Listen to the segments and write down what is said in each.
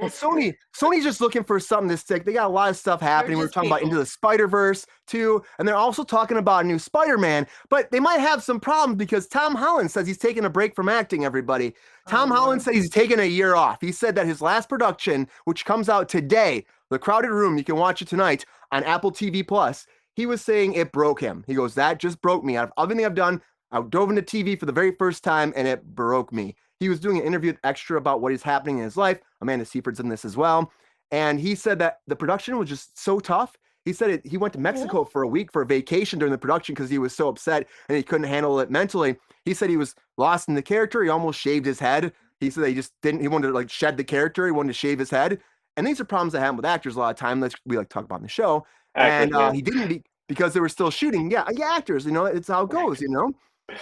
Well, Sony's just looking for something to stick. They got a lot of stuff happening. We're talking about Into the Spider-Verse too, and they're also talking about a new Spider-Man. But they might have some problems because Tom Holland says he's taking a break from acting. Everybody, Tom Holland said he's taking a year off. He said that his last production, which comes out today, The Crowded Room, you can watch it tonight on Apple TV Plus. He was saying it broke him. He goes, that just broke me. Out of everything I've done, I dove into TV for the very first time, and it broke me. He was doing an interview with Extra about what is happening in his life. Amanda Seyfried's in this as well. And he said that the production was just so tough. He said he went to Mexico for a week for a vacation during the production because he was so upset and he couldn't handle it mentally. He said he was lost in the character. He almost shaved his head. He said he wanted to like shed the character. He wanted to shave his head. And these are problems that happen with actors a lot of time. We like talk about in the show. He didn't because they were still shooting. Yeah, actors, it's how it goes,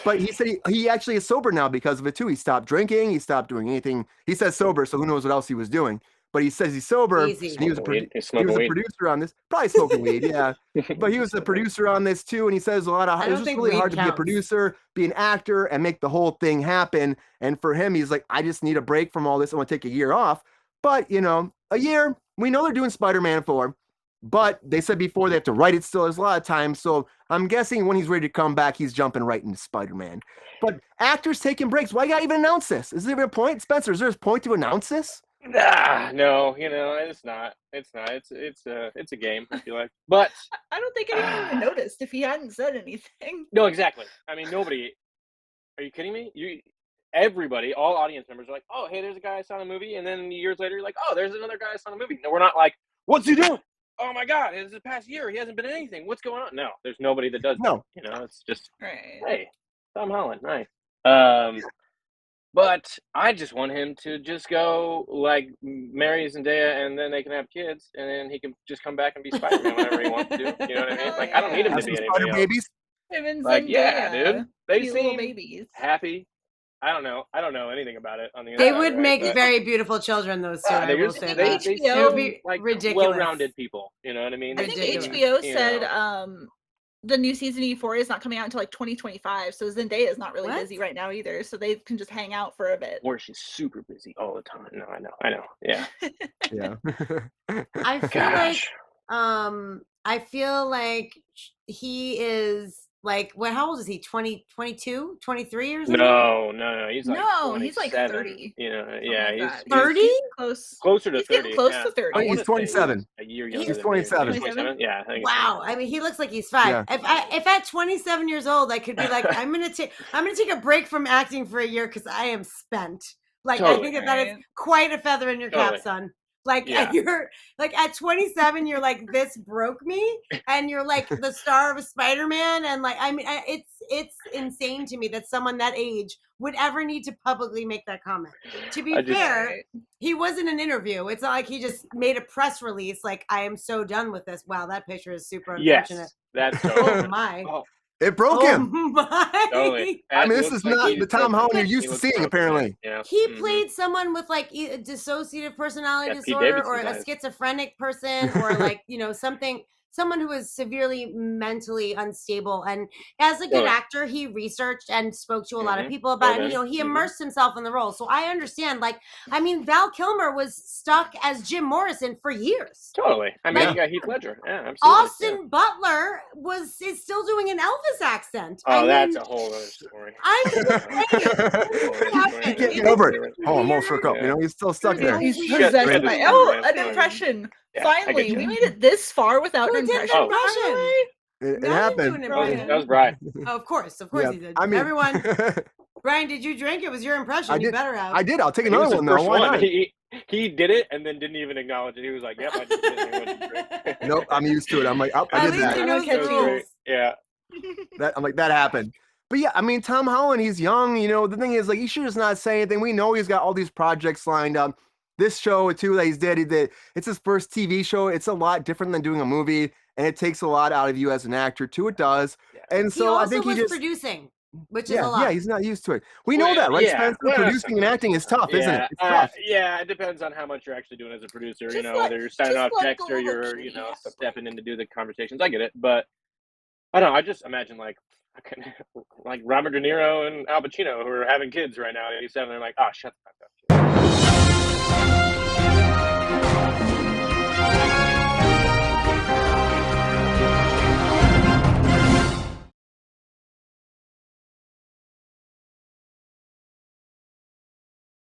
But he said he actually is sober now because of it too. He stopped drinking. He stopped doing anything. He says sober, so who knows what else he was doing. But he says he's sober. Easy. He was a producer on this. Probably smoking weed, yeah. But he was a producer on this too, and he says it was just really hard to be a producer, be an actor, and make the whole thing happen. And for him, he's like, I just need a break from all this. I want to take a year off. But a year. We know they're doing Spider-Man 4. But they said before they have to write it still. There's a lot of time. So I'm guessing when he's ready to come back, he's jumping right into Spider-Man. But actors taking breaks. Why gotta even announce this? Is there even a point? Spencer, is there a point to announce this? No, it's not. It's not. It's a game, I feel like. But I don't think anyone even noticed if he hadn't said anything. No, exactly. I mean, nobody. Are you kidding me? Everybody, all audience members are like, oh, hey, there's a guy I saw in a movie. And then years later, you're like, oh, there's another guy I saw in a movie. No, we're not like, what's he doing? Oh my God, it's the past year. He hasn't been in anything. What's going on? No, there's nobody that does that. It's just, hey, Tom Holland, nice. But I just want him to just go like marry Zendaya and then they can have kids and then he can just come back and be Spider-Man whenever he wants to. You know what I mean? Like, I don't need him to be anybody else. Babies? Him and like, Zendaya, yeah, dude. They seem babies. happy. I don't know anything about it on the inside. They would make very beautiful children, those two. I will say that. HBO would be like ridiculous. Well-rounded people. You know what I mean? I think HBO said the new season of Euphoria is not coming out until like 2025. So Zendaya is not really busy right now either. So they can just hang out for a bit. Or she's super busy all the time. No, I know. Yeah. Yeah. I feel like he is like, how old is he? 22, 23 or something? No. He's like 30. Yeah, he's 30? Closer to 30. He's getting close to 30. Oh, he's 27. A year younger. He's 27. 27? Yeah. I think wow. I mean, he looks like he's 5. Yeah. If at 27 years old, I could be like, I'm gonna take a break from acting for a year because I am spent. Like, totally. I think that is quite a feather in your cap, son. Like, you're like at 27, you're like, this broke me, and you're like the star of Spider-Man, and like, I mean, it's insane to me that someone that age would ever need to publicly make that comment. To be fair, he was in an interview. It's not like he just made a press release like, I am so done with this. Wow, that picture is super unfortunate. Yes, that's so oh my. Oh. It broke him. Totally. I mean, this is not the Tom Holland you're used to seeing, apparently. Yeah. He played someone with like a dissociative personality disorder or a schizophrenic person or like, someone who is severely mentally unstable. And as a good actor, he researched and spoke to a lot of people about it. And, he immersed himself in the role. So I understand, Val Kilmer was stuck as Jim Morrison for years. Totally. I mean, you got Heath Ledger. Yeah, absolutely. Austin Butler is still doing an Elvis accent. Oh, that's a whole other story. He can't get over it. Oh, I'm all shook up. He's still stuck there. He's possessed by an impression. Yeah, finally, we made it this far without an impression. It happened. That was Brian. Oh, of course he did. I mean, everyone. Brian, did you drink? It was your impression. You better have. I did. I'll take another one though. Why not? He did it and then didn't even acknowledge it. He was like, "Yep, I just did it." Nope, I'm used to it. I'm like, I did that. Yeah. I'm like, that happened. But yeah, I mean, Tom Holland, he's young. The thing is, like, he should just not say anything. We know he's got all these projects lined up. This show too that he did. It's his first TV show. It's a lot different than doing a movie, and it takes a lot out of you as an actor too. It does. And so I think he just producing, which is a lot. Yeah, he's not used to it. We know that, right? Spencer, producing and acting is tough, isn't it? It's tough. Yeah, it depends on how much you're actually doing as a producer. Whether you're signing off checks or you're stepping in to do the conversations. I get it, but I don't know. I just imagine like Robert De Niro and Al Pacino who are having kids right now at 87. They're like, oh, shut the fuck up.